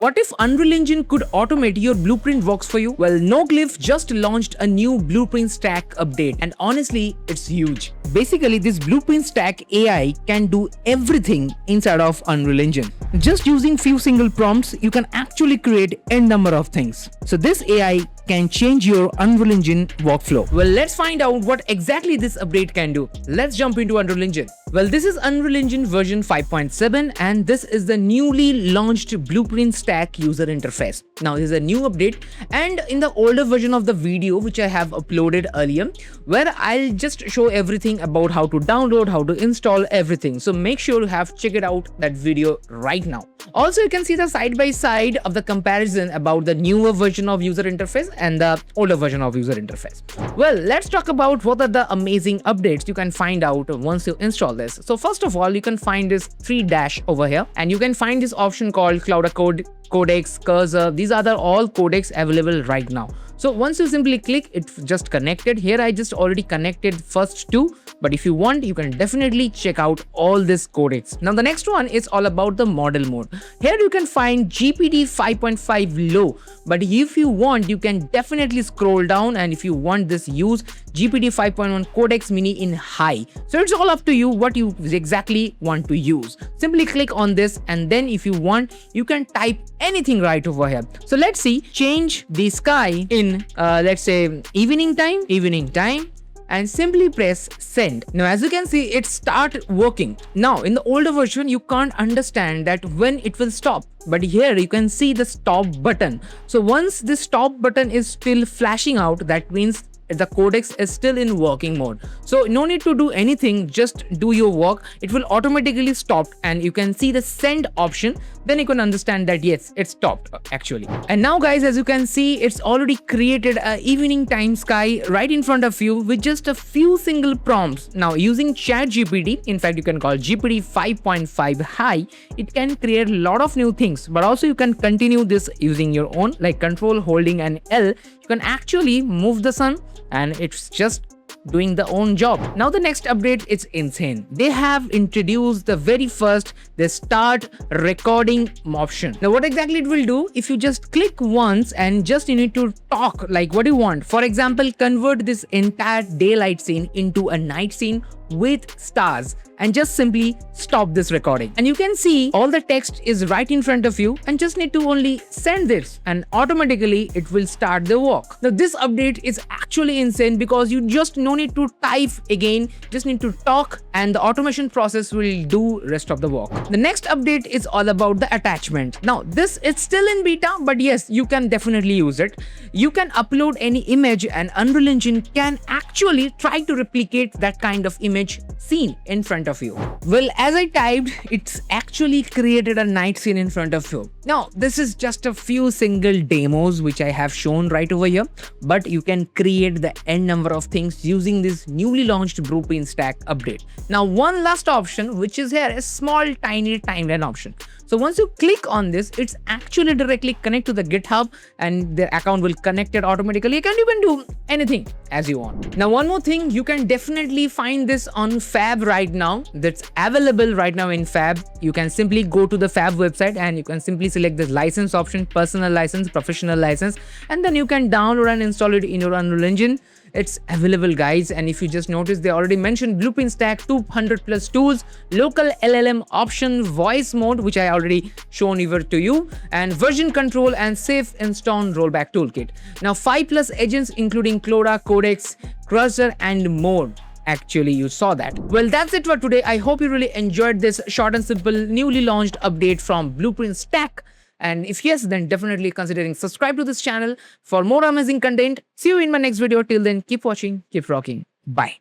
What if Unreal Engine could automate your blueprint works for you? Well, NoGlyph just launched a new blueprint stack update, and honestly, it's huge. Basically, this blueprint stack AI can do everything inside of Unreal Engine. Just using few single prompts, you can actually create n number of things. So this AI can change your Unreal Engine workflow. Well, let's find out what exactly this update can do. Let's jump into Unreal Engine. Well, this is Unreal Engine version 5.7 and this is the newly launched blueprint stack user interface. Now, this is a new update, and in the older version of the video which I have uploaded earlier, where I'll just show everything about how to download, how to install everything. So make sure you have checked it out, that video right now. Also, you can see the side by side of the comparison about the newer version of user interface and the older version of user interface. Well, let's talk about what are the amazing updates you can find out once you install this. So first of all, you can find this 3 dash over here, and you can find this option called Cloud Code, Codecs, Cursor. These are all codecs available right now. So once you simply click, it's just connected. Here I just already connected first two, but if you want, you can definitely check out all these codecs. Now the next one is all about the model mode. Here you can find GPT 5.5 low, but if you want, you can definitely scroll down, and if you want this, use GPT 5.1 Codex Mini in high. So it's all up to you what you exactly want to use. Simply click on this, and then if you want, you can type anything right over here. So let's see, change the sky in let's say evening time, and simply press send. Now as you can see, it start working. Now in the older version, you can't understand that when it will stop, but here you can see the stop button. So once the stop button is still flashing out, that means the codex is still in working mode. So no need to do anything, just do your work. It will automatically stop, and you can see the send option. Then you can understand that yes, it stopped actually. And now guys, as you can see, it's already created a evening time sky right in front of you with just a few single prompts. Now using ChatGPT, in fact you can call GPT 5.5 high, it can create a lot of new things, but also you can continue this using your own, like control holding an L. You can actually move the sun, and it's just doing the own job. Now the next update is insane. They have introduced the very first the start recording option. Now what exactly it will do, if you just click once and just you need to talk like what you want. For example, convert this entire daylight scene into a night scene with stars, and just simply stop this recording. And you can see all the text is right in front of you, and just need to only send this, and automatically it will start the work. Now this update is actually insane because you just no need to type again, just need to talk, and the automation process will do rest of the work. The next update is all about the attachment. Now this is still in beta, but yes, you can definitely use it. You can upload any image, and Unreal Engine can actually try to replicate that kind of image scene in front of you. Well, as I typed, it's actually created a night scene in front of you. Now this is just a few single demos which I have shown right over here, but you can create the n number of things using this newly launched blueprint stack update. Now one last option which is here, a small tiny timeline option. So once you click on this, it's actually directly connect to the GitHub, and their account will connect it automatically. You can even do anything as you want. Now one more thing, you can definitely find this on Fab right now. That's available right now in Fab. You can simply go to the Fab website, and you can simply select the license option, personal license, professional license, and then you can download and install it in your Unreal Engine. It's available guys, and if you just notice, they already mentioned blueprint stack, 200 plus tools, local LLM option, voice mode which I already shown over to you, and version control and safe install rollback toolkit. Now 5 plus agents including Cloda, Codex, Cursor and more. Actually, you saw that. Well, that's it for today. I hope you really enjoyed this short and simple newly launched update from blueprint stack. And if yes, then definitely considering subscribe to this channel for more amazing content. See you in my next video. Till then, keep watching, keep rocking. Bye.